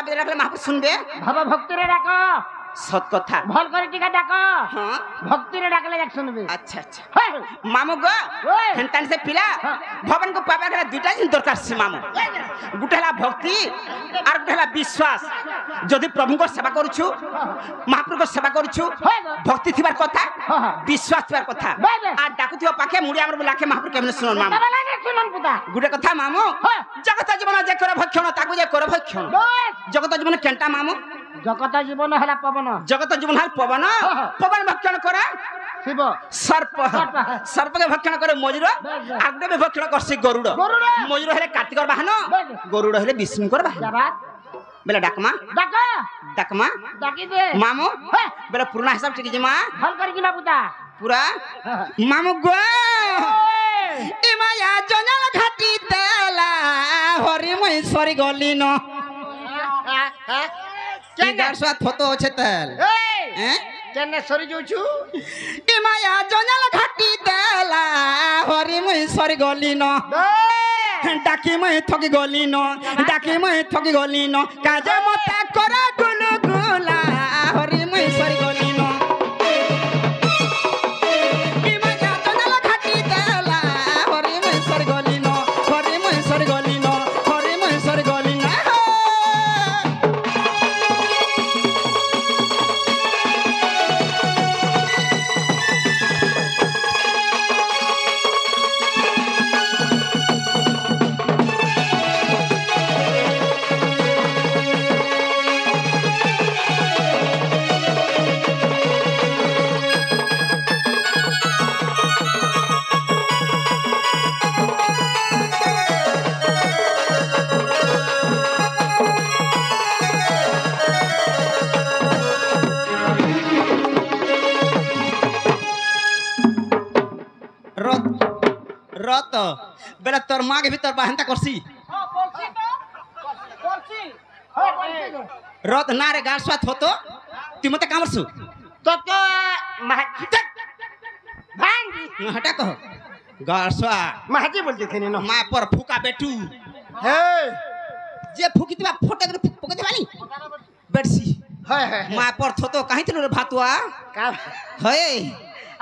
বিদায় রাখলে মহাপুর শুনবে ভাবা ভক্তিরে ডাক সত কথা ভাল করে টিকা ডাক হ্যাঁ ভক্তিরে ডাকলে যাক শুনবে আচ্ছা আচ্ছা মামু গো হেনতান সে পিলা ভগবান কো পাবা গেলে দুইটা জিনিস দরকার আছে মামু গোটে হলা ভক্তি আর গোটে হলা বিশ্বাস যদি প্রভুঙ্কর সেবা করছু মহাপ্রভুঙ্কর সেবা করছু ভক্তি থিবার কথা বিশ্বাস থিবার কথা আর ডাকুথিব পাখে মুড়ি আমার লাখে মহাপ্রভু কেমনে শুনন মামু গোটে কথা মামু জগত জীবন যে করে ভক্ষণ তাকে যে করে ভক্ষণ জগত জীবন কেনটা মামু জগত জীবন হলা পবন জগত জীবন হল পবন পবন ভক্ষণ করে শিব সর্প সর্পকে ভক্ষণ করে ময়ূর আগে ভক্ষণ করছে গরুড় ময়ূর হলে কার্তিকর বাহন গরুড় হলে বিষ্ণুকর বাহন বেলা ডাকমা ডাক ডাকমা ডাকি দে মামু বেলা পুরনা হিসাব ঠিক আছে মা ভাল করে কিনা পুতা পুরা মামু গো এ মায়া জনাল ঘাটি তেলা হরি মই সরি গলি ন কি গারসা ফটো আছে তেল হ্যাঁ কেনে সরি যাউছু এ মায়া জনাল ঘাটি তেলা হরি মই সরি গলি ন ডাকি মই ঠকি গলি ন ডাকি মই ঠকি গলি ন কাজে মতা করা গুলু গুলা হরি মই সরি গলি ন এ মায়া জনাল ঘাটি তেলা হরি মই সরি গলি ন হরি মই সরি গলি ন হরি মই সরি গলি না রত বেলা তোর মাকে ভিতর বাহান্তা করছি রত না রে গাছ সাথ হতো তুই মতে কামড়ছু তত ভাঙ্গি হটা কহ গাছয়া মাহাজি বলতে থেনে ন মা পর ফুকা বেটু হে যে ফুকি দিবা ফটা করে ফুকে দিবানি বেটছি হয় হয় মা পর থতো কাহি তিন রে ভাতুয়া কা হয়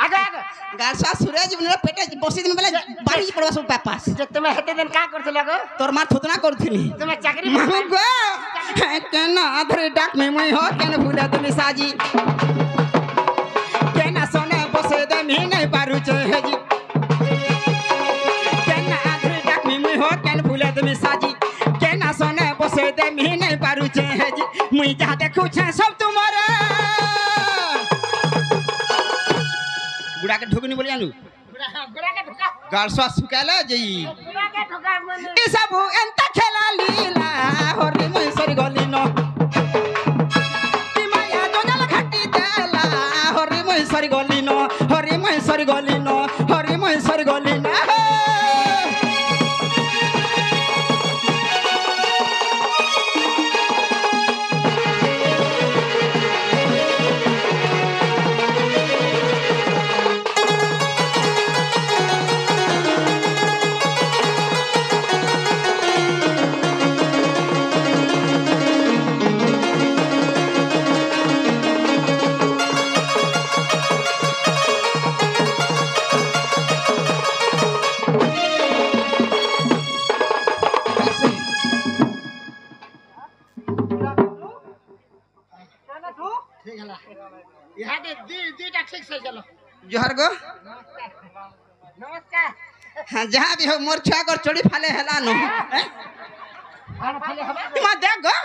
আগে আগে গাছয়া সুরে জীবন পেটে বসি দিন বেলা বাড়ি পড়বা সব পাপাস যে তুমি হেতে দিন কা করছিল গো তোর মা থতনা করছিলি তুমি চাকরি মামু গো কেন আধরে ডাক মে মই হ কেন ভুলে তুমি সাজি কেন সোনে বসে দে মি নাই পারুছে হেজি কেন আধরে ডাক মে মই হ কেন ভুলে তুমি সাজি কেন সোনে বসে দে মি নাই পারুছে হেজি মুই যা দেখুছে সব তোমার গুড়াকে ঢুকনি বলি আনু গুড়াকে ঢোকা গালসা সুকালে যেই গুড়াকে ঢোকা মনে এ সব এন্তা খেলা লীলা হরি মই সরি গলি ন মায়া জনাল ঘাটি তেলা হরি মই সরি গলি ন হরি মই সরি গলি ন হরি মই সরি গলি না जोहर गो नमस्कार हाँ जहाँ भी हो मोर छुआ कर चोड़ी फाले हेला नो आना फले हबा तुम देख गो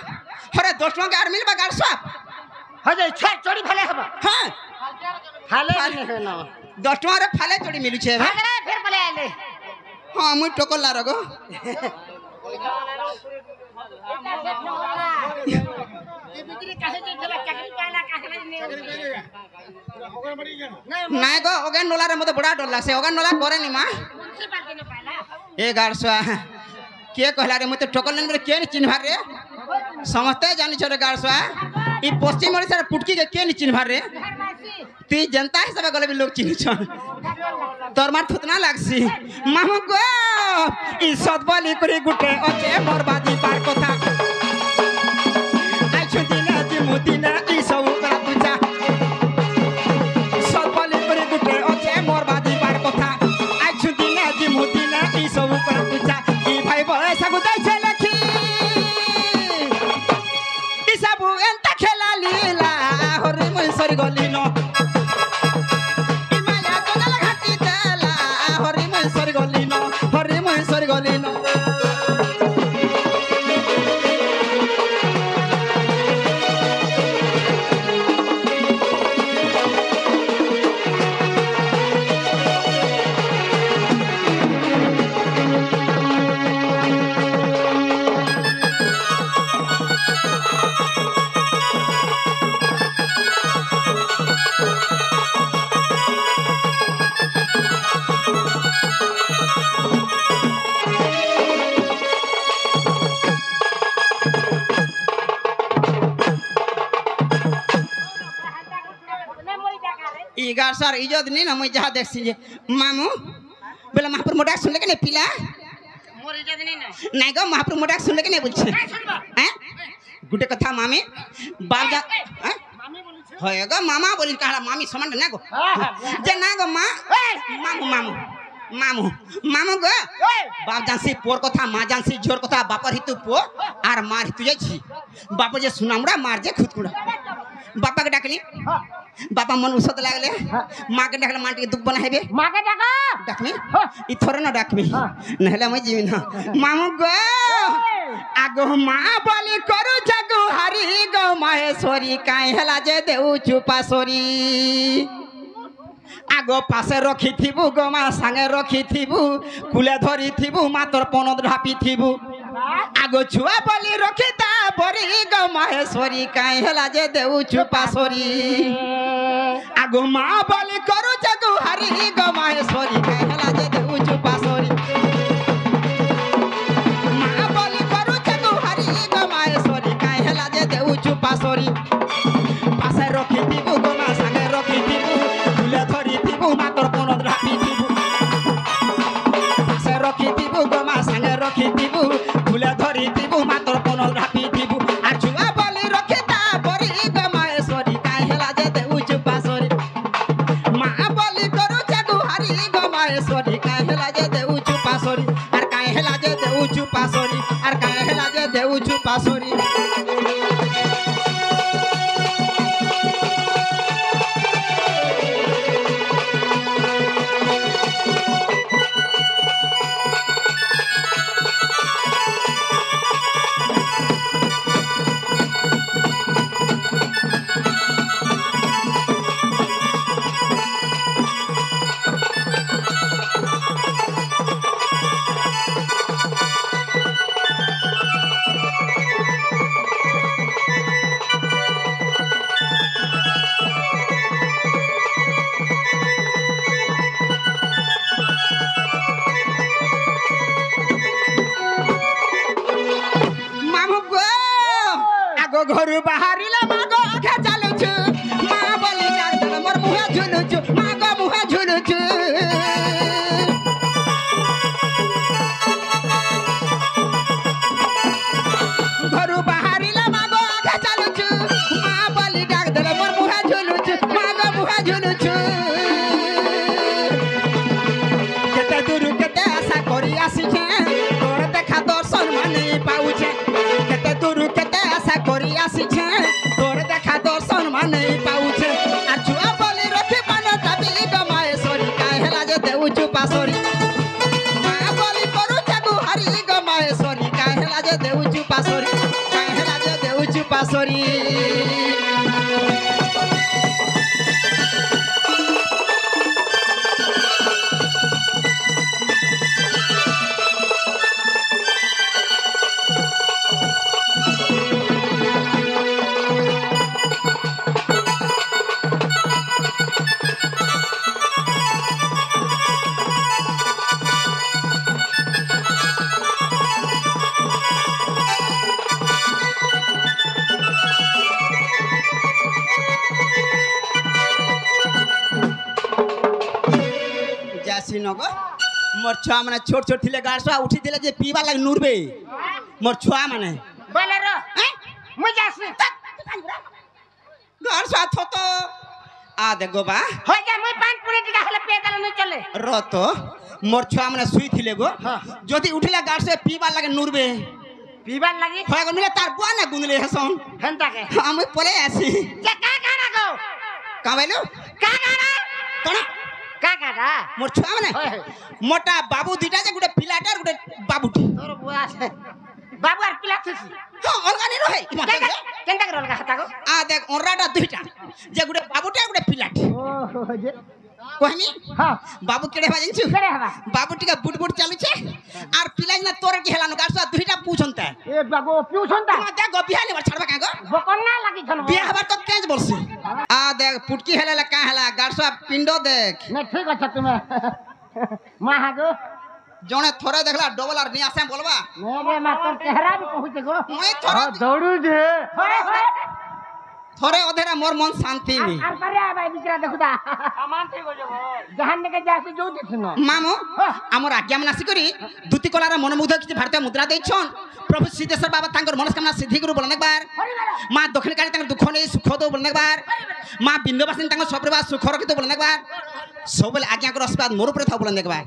हरे 10 टका के आर मिलबा गार साप हजे छट चोरी फले हबा हाँ फले नहीं है ना 10 टका रे फाले चोड़ी मिलु छे भाग रे फिर फले आले हाँ मुई टोकल ला रगो ये बिक्री काहे जे चला चाकरी पाला काहे नहीं नाय गो ओगन नोला रे मते बड़ा डर लागसे ओगन नोला करे नी मां म्युनिसिपालिटी ने पाला ए गारसवा के कहला रे मते टोकल न के नि चिन्हवार रे समझते जानि छरे गारसवा ई पश्चिम ओडिसा रे पुटकी के नि चिन्हवार रे ती जनता हिसाब गले भी लोग चिन्ह छन तोर मार थुतना लागसी माहु गो ई सदबली करी गुटे ओचे बर्बादी पार कथा जिमुदी ना ई सब करा तुझा सबले करे गुटे ओचे मोर बादी पार कथा आछु दिना जिमुदी ना ई सब करा तुझा ई भाई बयसा गुदाई छे लखी ई सब एंता खेला लीला हरि মই सरी गली न ई माया जंगल घाटी तेला हरि মই सरी गली न हरि মই सरी गली न इगार सर इज्जत नहीं ना मैं जहाँ देख सी मामू बोला महापुर मोटा सुन लेके नहीं पिला मोर इज्जत नहीं ना नहीं गो महापुर मोटा सुन लेके नहीं बोलछे हैं गुटे कथा मामी बाल जा हैं मामी बोली छे होय गो मामा बोली कहला मामी समान ना गो जे ना गो मां मामू मामू मामू मामू गो बाप जानसी पोर कथा मां जानसी जोर कथा बापर हितु पो आर मार हितु जाई बाप जे सुनामड़ा मार जे खुदकुड़ा बापा के डाकली बापा मन उसत लागले मां के डाकले माटी के दुख बनाहेबे मां के डाका डाकमी ई थोर न डाकमी नहले मैं जीवी ना मामू गो आगो मां बोली करू जगु हरि गो महेश्वरी काई हला जे देउ चुपा सोरी आगो पासे रखी थिबु गो मा संगे रखी थिबु कुले धरी थिबु मातर पनद ढापी थिबु आगो छुआ बोली रखी ता बरी गो महेश्वरी काई हला जे देउ चुपा सोरी आगो मां बोली करू जगु हरि गो महेश्वरी काई हला जे देउ चुपा सोरी मां बोली करू जगु हरि गो महेश्वरी काई हला जे देउ चुपा सोरी पासे रखी थिबु गो मा संगे रखी थिबु कुले धरी थिबु मातर पनद ढापी थिबु पासे रखी थिबु गो मा संगे रखी थिबु कुले धरी थिबु मातर पनद ढापी थिबु आर छुआ बोली रखी ता बरी गो महेश्वरी काई हला जे देउ चुपा सोरी मां बोली करू जगु हरि गो महेश्वरी काई हला जे देउ चुपा सोरी आर काई हला जे देउ चुपा सोरी आर काई हला जे देउ चुपा सोरी घर बाहरिला मागो आखे चालुछु मां बोली डाक दल मोर मुहे झुलुछु मागो मुहे झुलुछु घर बाहरिला मागो आखे चालुछु मां बोली डाक दल मोर मुहे झुलुछु मागो मुहे झुलुछु केते दूर केते आशा करी आसीछे तोर देखा दर्शन माने पाउछे केते दूर केते आशा करी आसीछे तोर देखा दर्शन माने पाउछे आ छुआ बोली रखी पान ताबी गो महेश्वरी काहे हला जे देउ चुपा सोरी मां बोली करू जगु हरि गो महेश्वरी काहे हला जे देउ चुपा सोरी काहे हला जे देउ चुपा सोरी नगो मोर छुआ माने छोट छोट थिले गाड़सा उठी दिले जे पीवा लाग नूरबे मोर छुआ माने बोले रो मुई जासी आ देखो बा होय जा मुई पान पुरी टिका हले पे देले नहीं चले रत मोर छुआ माने सुई थिले गो जदी उठिला गाड़ से पीबा लागे नुरबे पीबार लागि होय गो मिले तार बुआ ना गुंदले हसन हेंता के हम पले आसी जे का गाना गो का बैलो का गाना कोन का गाना मोर छुआ माने मोटा बाबू दुटा जे गुटे पिलाटा और गुटे बाबूटी तोर बुआ से बाबू आर पिला थसी हां अलगा नहीं रहे केनता के रोल का हता गो आ देख ओराटा दुटा जे गुटे बाबूटा और गुटे पिलाटी ओ जे कहनी हां बाबू केड़े बाजन छु केड़े हवा बाबू टिका बुट बुट चालू छे आर पिलाई ना तोर के हेलानो गाछ दुटा पूछनता ए बाबू पिउछनता ना देख गो बिहाले बर छड़बा का गो बकन्ना लागि छन बिया हबर तो केज बरसी आ देख पुटकी हेला का हेला गाछ पिंडो देख नहीं ठीक अच्छा तुम्हें मां हागो जणे थोरे देखला डबल आर नि आसे बोलबा मेरे मास्टर चेहरा भी पहुंचे गो मैं थोरे दौड़ू जे थोरे अधेरा मोर मन शांति नी आर करे आ भाई बिचरा देखुदा सामान ठीक हो जबो जहान ने के जासे जो देखनो मामो हमर आज्ञा मनासी करी दुती कलार मनमुग्ध किछि भारतीय मुद्रा दैछन प्रभु सिद्धेश्वर बाबा तांकर मनस्कामना सिद्धि गुरु बोलने बार मां दक्षिण काली तांकर दुख नै सुख दो बोलने बार मां बिंदुवासिनी तांकर सप्रभा सुख रखि दो बोलने बार सबल आज्ञा कर आशीर्वाद मोर ऊपर था बोलने बार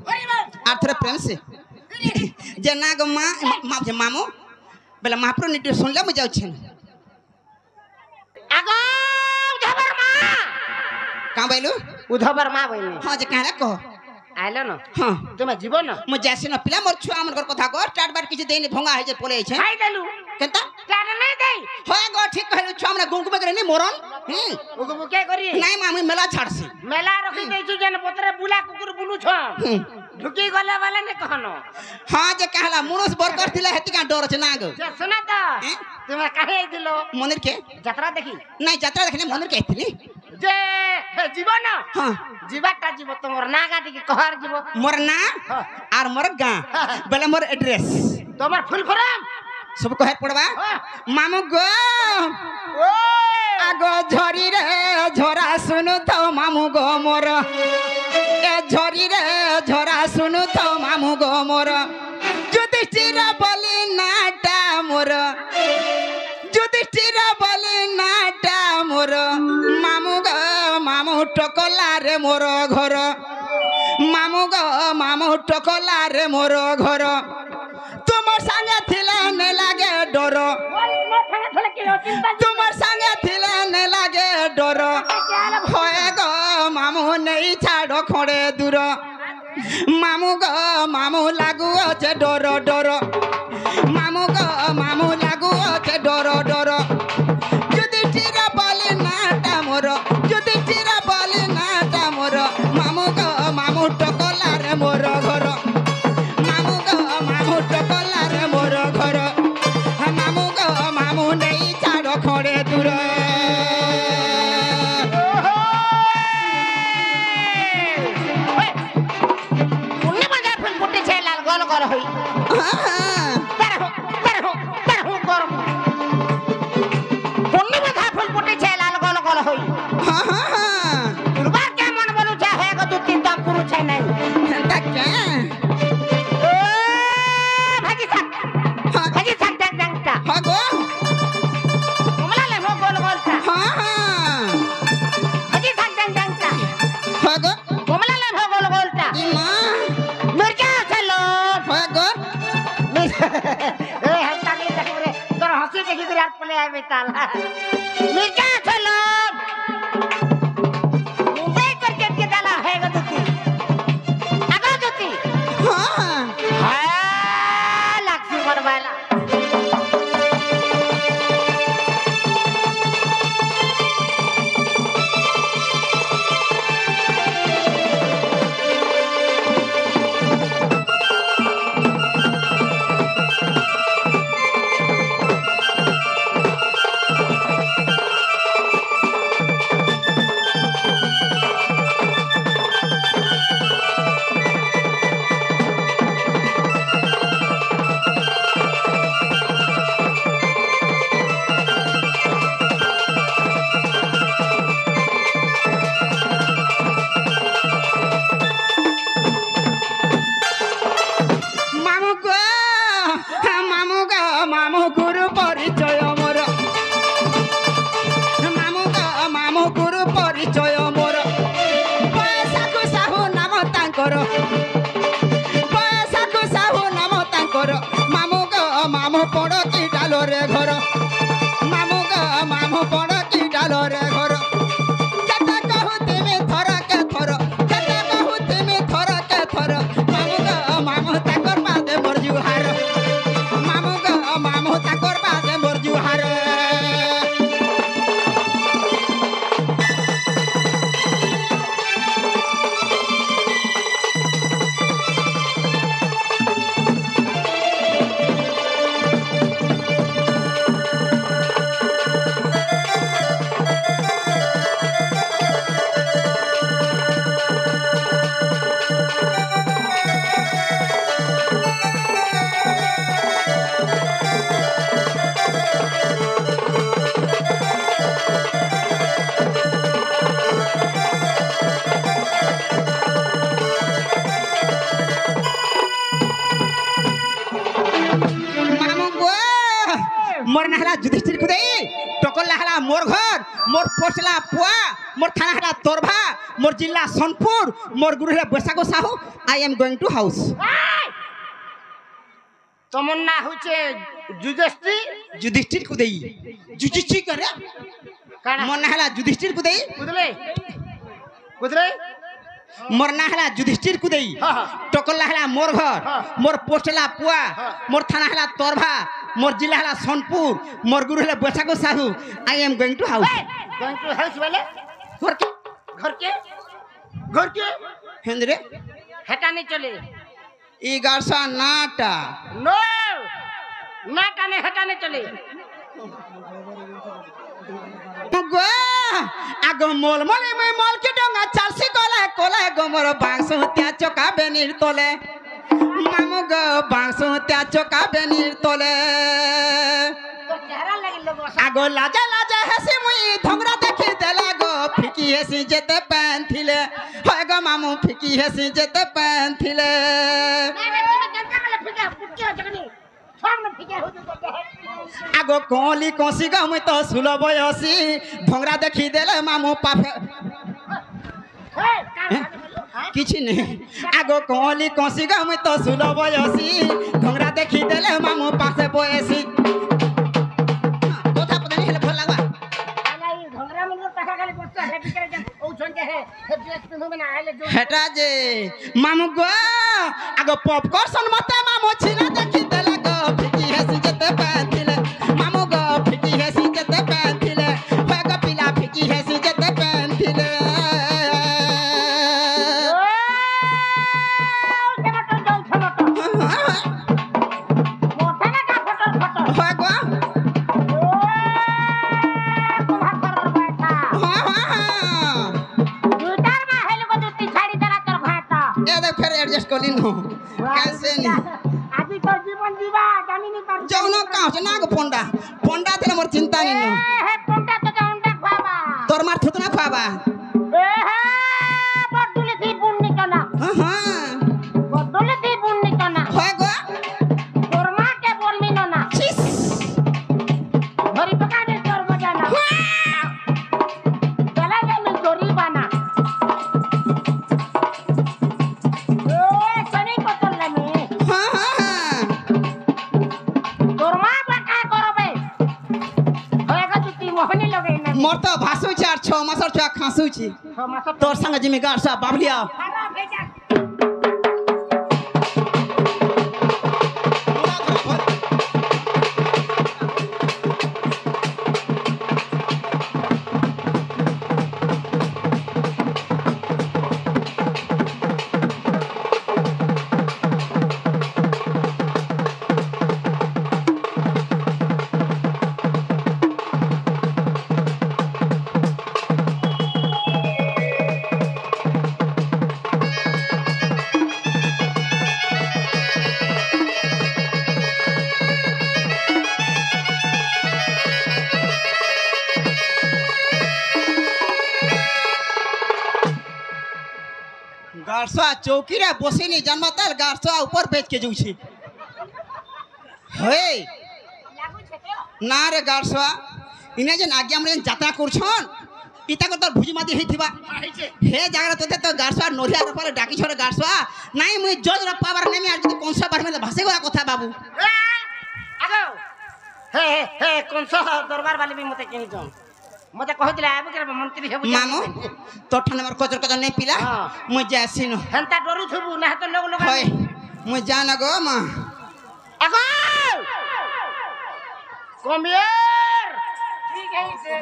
आर थोरे प्रेम से जे ना गो मां जे मामो बेला महाप्रभु निटे सुनले म जाउ छन आगो उधबर मां का बैलु उधबर मां बइनी हां जे कहला कह आइलो न हां तुम जीवन न म जैसे न पिला मोर छुआ मन कथा को टाट बाट किछ देनी भंगा है जे पोले छै खाई देलु केता टाट नहीं दे होय गो ठीक कहलु छुआ मन गुंकुम करे नि मोरन उगु के करी नहीं मामी मेला छाड़सी मेला रखी दे छु जन पत्रे बुला कुकुर बुलु छ ढुकी गले वाला ने कहनो हां जे कहला मुनुस बरकर थिला हेती का डर छ ना गो जे सुना त तुम काहे दिलो मंदिर के यात्रा देखी नहीं यात्रा देखने मंदिर के आइथिली जे जीवन हां जीवाटा जीव तोर ना गाटी के कहर जीव मोर ना आर मोर गा बेले मोर एड्रेस तोमर फुल फॉर्म सब कहर पड़बा मामू गो आगो झरी रे झोरा सुनु तो मामू गो मोर ए झरी रे झोरा सुनु तो मामू गो मोर युधिष्ठिर बोली नाटा मोर युधिष्ठिर बोली नाटा मोर मामू गो मामू टकला रे मोर घर मामू गो मामू टकला रे मोर घर तुमर संगे थिले ने लागे डर तुमर संगे थिले ने लागे डर होए गो मामू नहीं छाड़ो खोड़े दूर मामू गो मामू लागू छे डर डर मामू गो मामू लागू छे डर डर युधिष्ठिर बोली नाटा मोर युधिष्ठिर बोली नाटा मोर मामू गो मामू टकला रे मोर घर मामू गो मामू टकला रे मोर घर मामू गो मामू नहीं छाड़ो खोड़े दूर पुण्य मजा फुल पुट्टी छे लाल गोल गोल होई तरहु गरम पुण्य मजा फुल पुट्टी छे लाल गोल गोल होई हां हां दुर्बार क्या मन बोलू छे है गो दू तीन दाम पुरु छे नहीं एंता के भाजी साक देख देंगता हां गो कमला ले हो गोल गोल सा हां हां भाजी साक देंगता हां गो कमला ले हो गोल गोल सा मां मिर्चा चलो हां गो ए हंता के देख रे तोर हंसी देखि के यार पले आवे ताला मिर्चा चलो मुंबई करके के डाला है गो दुती आगा दुती हां हां लाक्षी बनवाला मोर घर मोर पोस्टला पुआ मोर थाना हला तोरभा मोर जिला सोनपुर मोर गुरु हला बैसागो Sahu I am going to house তোমার না হচ্ছে যুধিষ্ঠির युधिष्ठिर को देई जुजिची करे কানা मोर ना हला युधिष्ठिर को देई বুঝলে বুঝলে मोर ना हला युधिष्ठिर को देई हाँ, हाँ। टोकला हला मोर घर हाँ। मोर पोस्टला पुआ हाँ। मोर थाना हला तोरभा मोर जिला हला सोनपुर मोर गुरु हला बैसागो Sahu I am going to house going to house বলে घर के ঘর কে हेंद्रे হেটানে চলে ई गारसा नाटा নো না টানে হেটানে চলে गो आगो मोल मोले मैं मोल के डोंगा चालसी कोला कोला गो मोर बांसो त्या चोका बेनीर तोले मामू गो बांसो त्या चोका बेनीर तोले তোর চেহারা লাগে লোক आगो लाजा लाजा हसी मुई धोंगरा देखी देला गो फिकी हसी जेते पैन थिले होय गो मामू फिकी हसी जेते पैन थिले आगो कोली कोसी गो मुई तो सुलो बयसी धोंगरा देखी देले मामू पाफे किछि नहीं आगो कोली कोसी गो मुई तो सुलो बयसी धोंगरा देखी देले मामू पासे बयसी কথা পদনি হেলে ভাল লাগবা হেটা যে মামু গো আগো পপকর্ন মতে মামু ছিলা দেখি দেলা গো ফিকি হেসি যেতে পাঁথিলে মামু গো ফিকি হেসি যেতে পাঁথিলে হয় গো পিলা ফিকি হেসি যেতে পাঁথিলে হয় গো फिर एडजस्ट कर ली नो कैसे नहीं আজি তোর জীবন দিবা জানি নি পারু जाओ ना कहां से ना गो पोंडा पोंडा तेरे मोर चिंता नहीं नो হে কোনটা তো জাউন্ডা খাবা तोर मार थुतना खाबा এ হে বদলে দি বুননি কানা हां हां বদলে দি বুননি কানা হয় গো তোর মাকে বলবি না চিস ধরি পকা দে তোর বজানা চলা যাবে দড়ি বানা এ সনি কতল লাগে हां हां তোর মা বাকা করবে হয়ে গেছে তুই মোহনি লগাই না मोर तो भासु चार 6 मासर छुआ खासु छी মাসা तोर संग जिमी गार सा बाबलिया খারাপ হয়ে যা गारसा चौकी रे बसी नहीं जन्मताल गारसा ऊपर बेच के जाऊ छी हे লাগু ছেতে ना रे गारसा इने जे आज्ञा हमरे यात्रा करछन इता को तोर भुजी मादी हेथिबा हे जागरा तोते तो गारसा नोरिया रे पर डाकी छोरे गारसा नाही मुई जज रे पावर नेमी आज कोन सा बार में भासे गया कथा बाबू আগো হে হে কোনসা দরবার वाली भी মতে কিনি যাও মতে কহিতলে আবু করে মন্ত্রী হেবু मामू तो ठाने मार कजर कजर नहीं पिला हाँ। मुई जासिनो হেনতা ডরু থবু না তো লোক লোক होय मुई जाना गो मा আগো কমিয়ার ঠিক আছে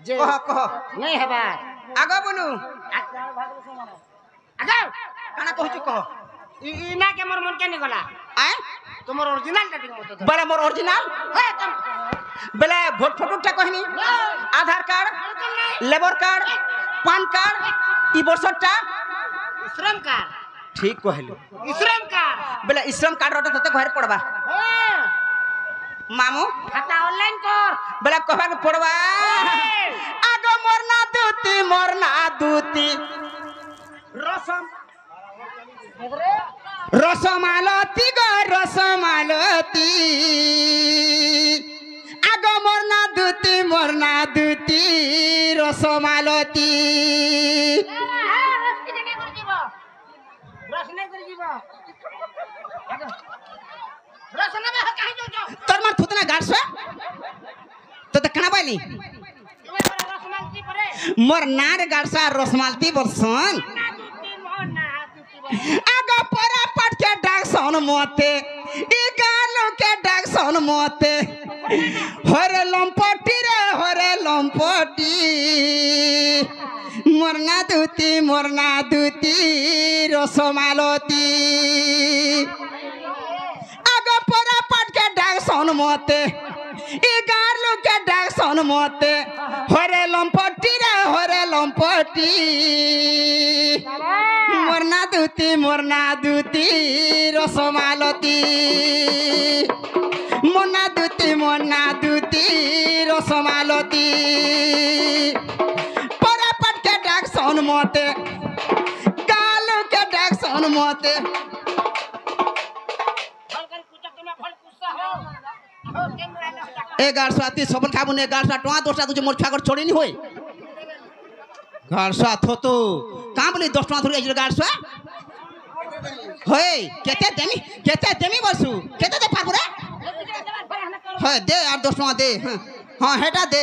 যে कह कह नहीं हेबा आगो बनु আগো काना कहछु कह ইনা কে মোর মন কে নি গলা आय তোমার অরিজিনাল টা ঠিক মতো बड़े मोर ओरिजिनल হে তুম बेले भोट फोटोटा कहनी Aadhaar card labour card PAN card ई बरसटा श्रम कार्ड ठीक कहलु श्रम कार्ड बेले श्रम कार्ड रटे तते घर पड़बा হ্যাঁ मामू खाता ऑनलाइन कर बेले कहबा के पड़बा आगो मोरना दूती रसम रसमालती गो रसमालती आगो मोरना दूती মোরনা দুতি রসমালতি তোর মার থুতনা গাড়ছ তো কেনা পাইলি মোর নার গাড়ছ আর রসমালতি বলছন আগা পরা পাট के डाकसन मोते ई गालो के डाकसन मोते हरे लंपटी रे हरे लंपटी मोरना दूती रसमालती আগা পরা পাট के डाकसन मोते ई गालो के डाकसन मोते हरे लंपटी रे हरे लंपटी मोरना दूती रसमालती मोरना दूती रसमालती परा पट के डाकसन मोते गालो के डाकसन मोते ए गारसाती सबल खाबुने गारसा टोआ दोसा तुझे मोर छागर छोड़ी नहीं होई गारसा थोतो का बोली 10 टका धरि आइल गारसा होय केते देमी बसु केते दे पारबो रे होय दे और 10 टका दे हां हेटा दे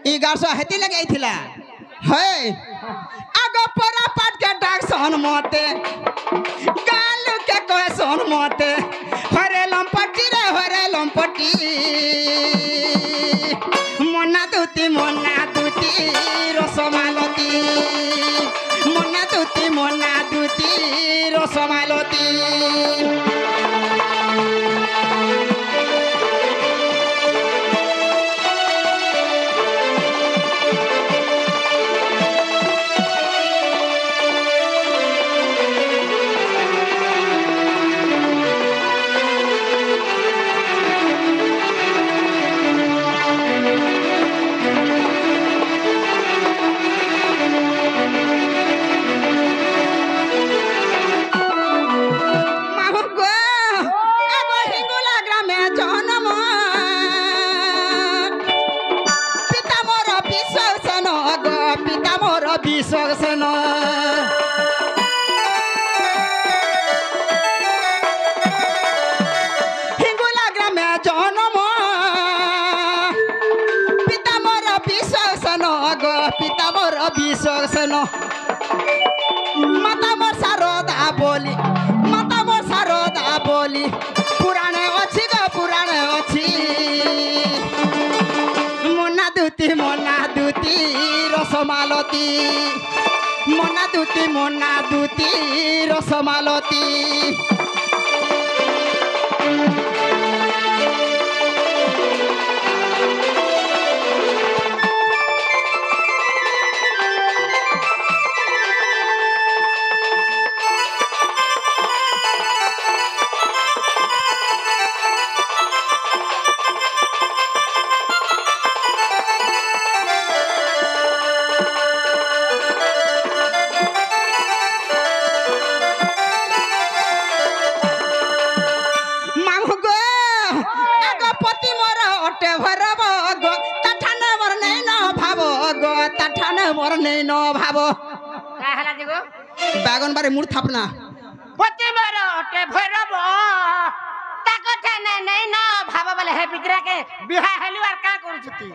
ई गारसा हेती लगे आइथिला होय आगो परा पाट के डाकसन मोते गालू के कहसन मोते हरे लंपटी रे हरे लंपटी मोना दूती रसमालती मोना दूती रसमालती माता मोर सारदा बोली पुराणे अच्छी मोना दूती रसमालती मोना दूती रसमालती मोर नहीं न भाबो का हला दिगो बागन बारे मुड़ थापना पति मारो टे भरब ताकत नहीं न भाबो बोले हे बिगरा के बिहा हेलु आर का करू छती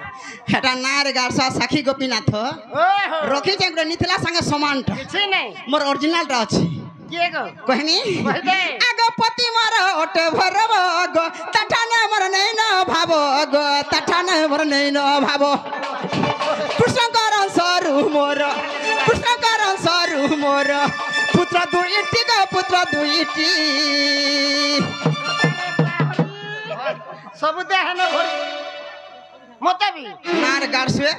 हेटा नार गारसा साखी गोपीनाथ ओहो रखी चंगरे निथला संगे समान किछि नहीं मोर ओरिजिनल रा अछि के गो कहनी कह दे आगो पति मारो टे भरब गो तठाने मोर नहीं न भाबो गो तठाने मोर नहीं न भाबो कृष्णकरण सरू मोर पुत्र दुईटी सब देहन भर मते भी नार गारसुए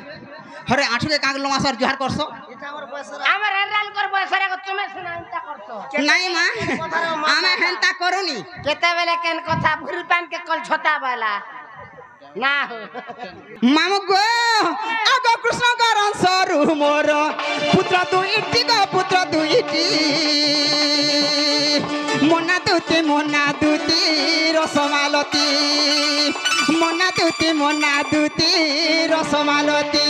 हरे आठु के काग लमा सर जुहार करसो हमर हेराल कर बसरा को तुमे सुनाइता करतो नहीं मां आमे हेंता करूनी केते बेले केन कथा भूरी पान के कल छता वाला না মামু গো আগ কৃষ্ণ করন সরু মোর পুত্র দুইটি গো পুত্র দুইটি মনা দুতি রসমালতি মনা দুতি রসমালতি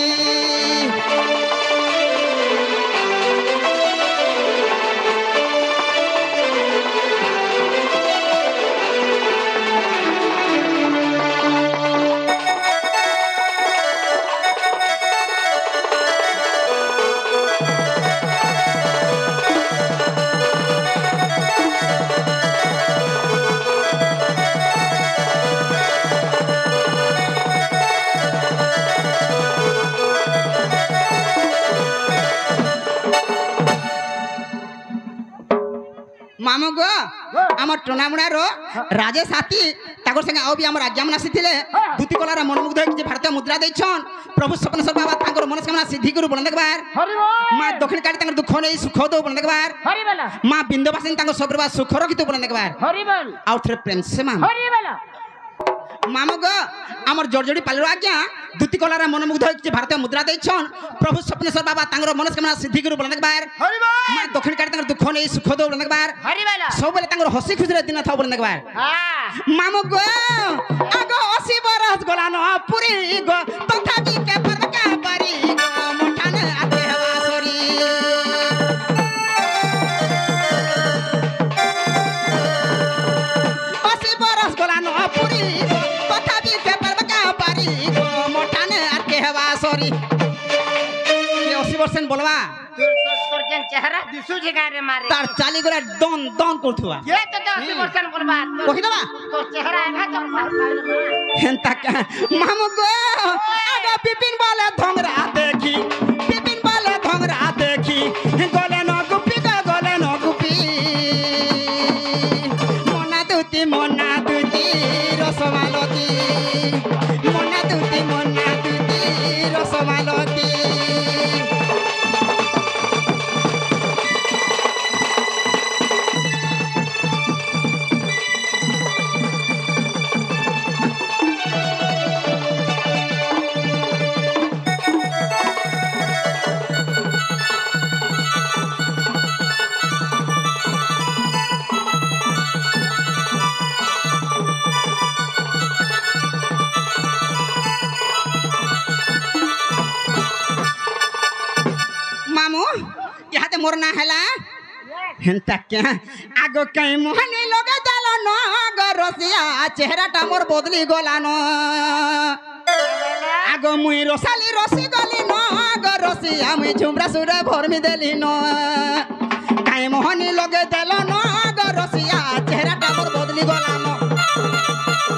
मामू गो आमर टोनामुणार राजेश हाथी ताकर संगे आउ भी आमर आज्ञामन आसीथिले धुती कलार मनमुग्ध होई भारतीय मुद्रा दैछन प्रभु स्वप्नेश्वर बाबा ताकर मनस्कामना सिद्धि करू बोलन देखबार मां दक्षिण काटी ताकर दुख नै सुख दो बोलन देखबार मां बिंदुवासिनी ताकर सबरबा सुख रखितो बोलन देखबार आउ थरे प्रेम से मां मामू गो आमर जोड़जोड़ी पालर आज्ञा धुती कलार मनमुग्ध होई भारतीय मुद्रा दैछन प्रभु स्वप्नेश्वर बाबा ताकर मनस्कामना सिद्धि करू बोलन देखबार मां दक्षिण काटी ताकर दुख नै सुख दो बोलन देखबार सब बेले तांगर हसी खुशी दिन था बोलन देखबार मामू गो आगो 80 बरस गलान पुरी गो तथापि के परका परी गो मुठाने आते हवा सरी 80 बरस गलान पुरी गो तथापि के परका परी गो मुठाने आते हवा सरी 80 वर्ष बोलवा तोर केन चेहरा दिसु जगह रे मारे तार चाली गोला दन दन करथुआ ये तो 80 वर्ष बोलबा कहि दबा तोर चेहरा एभा तोर पाल हेंता का मामू गो आगा पिपिन वाले धंगरा देखी पिपिन वाले धंगरा देखी गले न गुपी का गले न गुपी मना दुती रसमालती मना दुती रसमालती मोर ना हैला हेंता क्या आगो कई मोहनी लगे जाला न रसिया चेहराटा मोर बदली गलानो आगो मुई रसाली रसी गली न रसिया मुई झुमरा सुरे भरमी देली न कई मोहनी लगे जाला न रसिया चेहराटा मोर बदली गलानो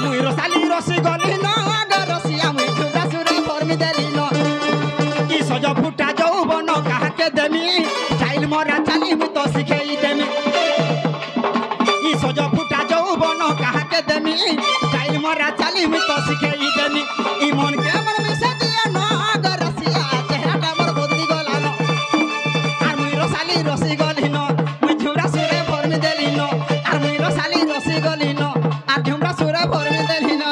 मुई रसाली रसी गली न रसिया मुई झुमरा सुरे भरमी देली न ई सज फुटा जौबन काहा के देमी मोरा चाली मु तो सिखेई देमी ई सज फुटा जौबन काहा के देमी चाइल मोरा चाली मु तो सिखेई देमी ई मन के मन मिसे दिया न रसिया चेहराटा मोर बदली गलानो आर मुई रसाली रसी गली न मुई झुमरा सुरे भरमी देली न आर मुई रसाली रसी गली न आर झुमरा सुरे भरमी देली न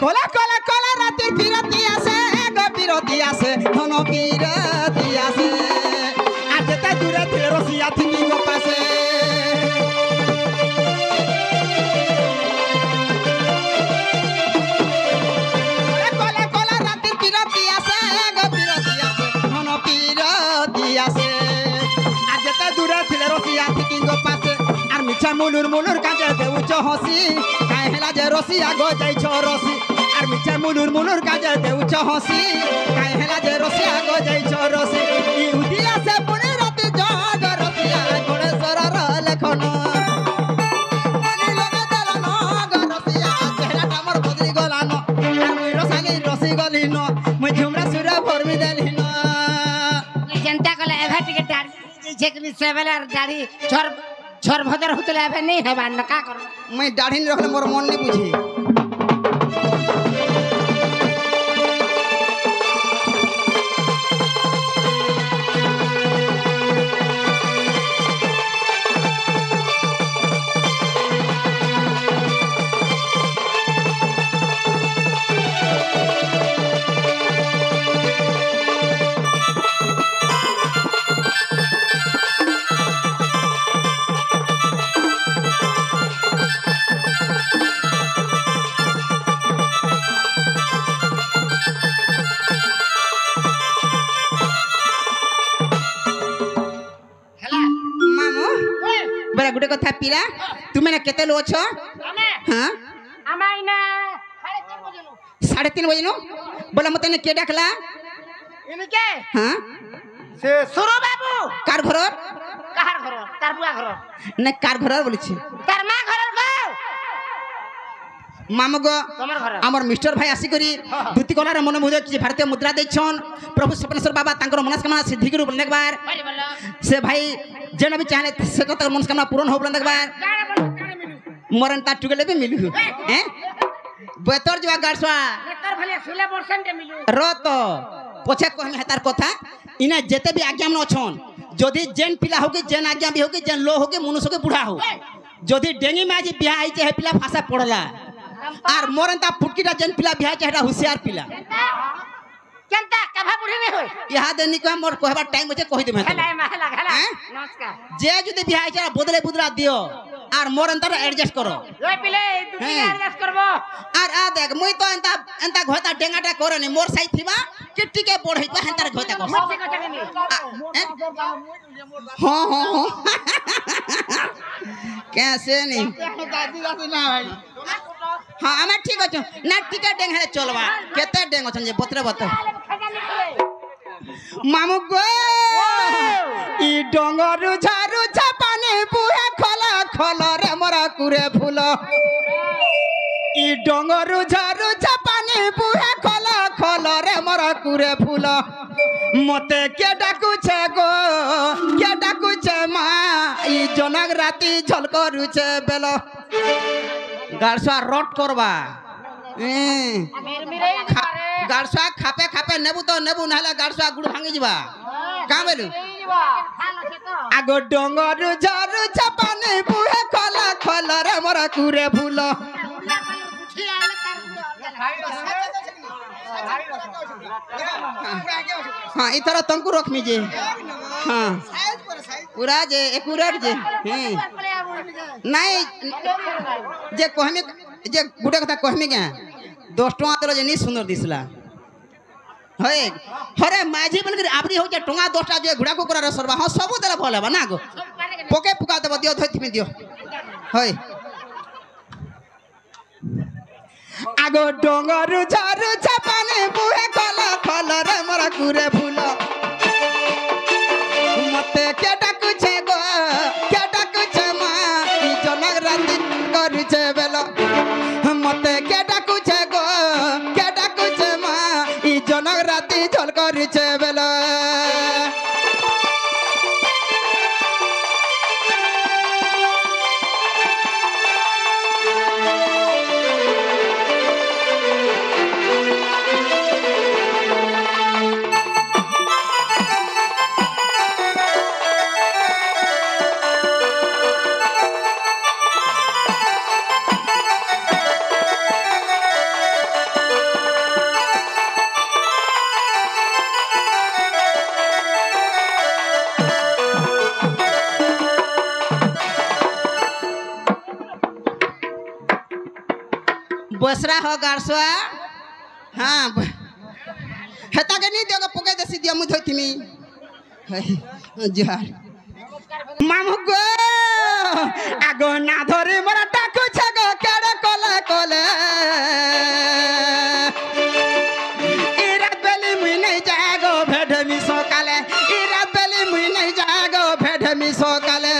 कोला कोला कोला रातिर बिरती आसे गो बिरती आसे धन बिरती आसे आज ता दूरे थे रसिया थी गो पासे कोला कोला रातिर बिरती आसे गो बिरती आसे धन बिरती आसे आज ता दूरे थे रसिया थी गो पासे आर मिछ মিছা মুলুর কাজে দেউছ হসি কাই হেলা যে রসি আগ যাইছ রসি আর মিছা মুলুর কাজে দেউছ হসি কাই হেলা যে রসি আগ যাইছ রসি ইহুদি আছে পুনে রাতে জগ রসিয়া গণেশ্বরর লেখন মনি লগে দেল নগ রসিয়া চেহারাটা মোর বদলি গলান আর মুই রসালি রসি গলিন মুই ঝুমরা সুরা ভরমি দেলিন जनता को एभे टिके दाढ़ी जेकनी सेवेलर दाढ़ी छोर भदर हुतले एभे नहीं हेबा न का करू मैं दाढ़ी नहीं रखले मोर मन नहीं बुझी बड़ा गुटे कथा पिला तुमे ना केते लो छो हां अमाइना 3:30 बजे नो बोला मते ने के डाकला इनके हां से सुरो बाबू कार घर कहार घर तार बुआ घर ने कार घर बोली छी तार मां घर गो मामो गो तमर घर हमर मिस्टर भाई आसी करी दुती कलार मन मुदे कि भारतीय मुद्रा दैछन प्रभु सपनेश्वर बाबा तांकर मनस्कामना सिद्धि करू बोलने बार से भाई जेना भी चाहे से कत मनस्कामना पूर्ण हो बोलने बार मरन ता टुगले भी मिलु हैं बेतर जवा गाड़सवा बेतर भले 16% के मिलु रत पछे को हम हेतार कथा इना जेते भी आज्ञा मन अछन जदी जेन पिला होके जेन आज्ञा भी होके जेन लो होके मनुष्य के बुढ़ा हो जदी डेंगी में आज बियाह आई हे पिला भाषा पड़ला आर मोरंता फुटकीटा जेन पिला बियाह हेटा होशियार पिला केनता कभा बुढ़ी नहीं होय यहा देनी को मोर कहबा टाइम होचे कहि देमे हला नमस्कार जे जदी बियाह आई बदले बुदला दियो आर मोरंता एडजस्ट करो ओए पिले दुती एडजस्ट करबो आर आ देख मुई तो एंता घोता डेंगाटा करनी मोर साई थिबा किट्टी के पढ़ई तो हेंतार घोता कर हां हां हां कैसे नहीं दादी दादी ना भाई हां हम ठीक अछि ना टिका डेंग है चलबा केते डेंग अछन जे बतरे बत मामू गो ई डंगरु झारु छपाने बुहे खला खला रे मोरा कुरे फूल ई डंगरु झारु छपाने बुहे खला खला रे मोरा कुरे फूल मते के डाकू छे गो के डाकू छे मा ई जनक राती झल करू छे बेलो गाड़सा रट करबा गाड़सा खापे खापे नेबू तो नेबू नहले गाड़सा गुड़ भांगी जीवा का बेलु आगो डंगरु झारु छपाने बुहे खला खला रे मोरा कुरे फूल हाँ इधर तुमको रख मी जे हाँ पूरा जे एकुरेट जे नहीं जे कहमे जे गुटे कथा कहमे क्या 10 टका देलो जे नी सुंदर दिसला हय हरे माझी बन कर आपरी हो जे टंगा 10 टा जे घुड़ा को करा सरबा हां सब देला भले बना गो पोके पुका देबो दियो धोति में दियो हय आगो डंगरु झारु छपाने बुहे खला खला रे मोरा कुरे फूल मते के डाकू छे गो के डाकू छे मा ई जनक राती करू छे बेलो मते के डाकू छे गो के डाकू छे मा ई जनक राती झल करू छे बेलो बसरा हो गारसवा हाँ हेता के नहीं देगा पके देसी दिया मुझ होती मी जोहार मामू गो আগো না ধরে মোরা ডাকুছে গো কেড়ে কলে কলে ইরাত বেলি মুই নাই যাগো ভেডমি সকালে ইরাত বেলি মুই নাই যাগো ভেডমি সকালে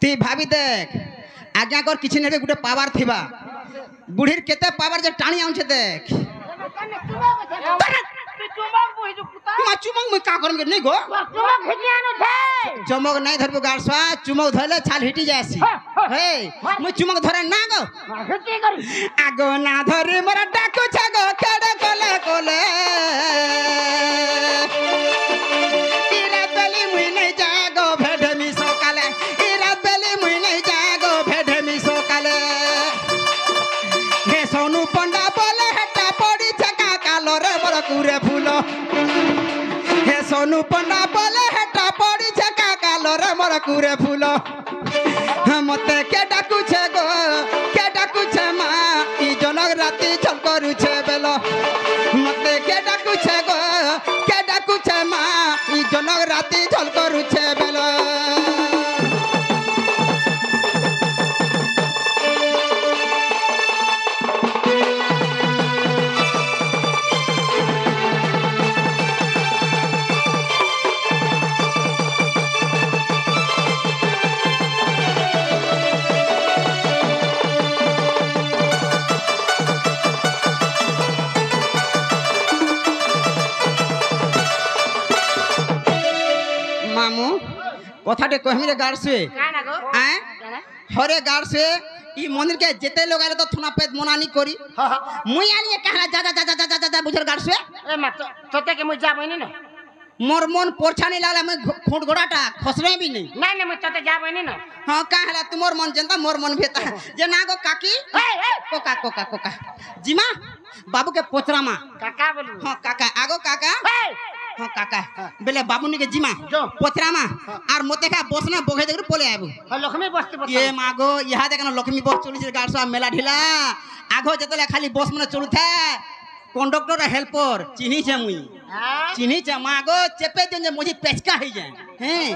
তুই ভাবি দেখ আজ্ঞা কর কিছু নেবে গোটে পাওয়ার থিবা বুড়ির কেতে পাওয়ার যে টানি আনছে দেখ চুমক মুই কা করম নাই গো চমক নাই ধরবো গাড়সা চুমক ধরলে ছাল হিটি যাসি হে মুই চুমক ধরে না গো আগো না ধরে মোরা ডাকুছে গো কেড়ে কলে কলে ইরাত বেলি মুই নাই যাগো ভেডমি সকালে ইরাত বেলি মুই নাই যাগো ভেডমি সকালে হে সোনু পন্ডা বলে হেটা পড়িছে কাকালরে বড় কুরে ফুল হে সোনু পন্ডা বলে হেটা পড়িছে কাকালরে বড় কুরে ফুল মতে কে ডাকুছে গো কে ডাকুছে মা ই জনক রাতি চল করুছে বেল মতে কে ডাকুছে গো কে ডাকুছে মা ই জনক রাতি চল করুছে বেল মামু কথাটা কহমি রে গাড়ছে হরে গাড়ছে ই মন্দির কে যেতে লোগালে তো থুনা পেট মনানি করি মুই আনিয়ে কাহলা যা যা যা যা যা বুঝর গাড়ছে এ মা তোতে কে মুই যাবই না মোর মন পরছানি লাগলে আমি খুঁট গোড়াটা খসরে বি নেই নাই না মুই তোতে যাবই না হ্যাঁ কাহলা তোমার মন জানতা মোর মন ভেতা যে না গো কাকি কোকা কোকা কোকা জিমা বাবুকে পচরামা কাকা বলু হ্যাঁ কাকা আগো কাকা হ্যাঁ কাকা বেলে বাবুনিকে জিমা যাও। পচরামা আর মতে খা বসনা বগে দেখে পলে আইবো লক্ষ্মী বসতে এ মাগো ইহা দেখেন লক্ষ্মী বস চলছে গাড়সা মেলা ঢিলা আগো যেতলে খালি বস মানে চলুথা কন্ডক্টর হেল্পর চিনিছে মুই চিনিছে মাগো চেপে দেন যে মজি পেচকা হই যায় হ্যাঁ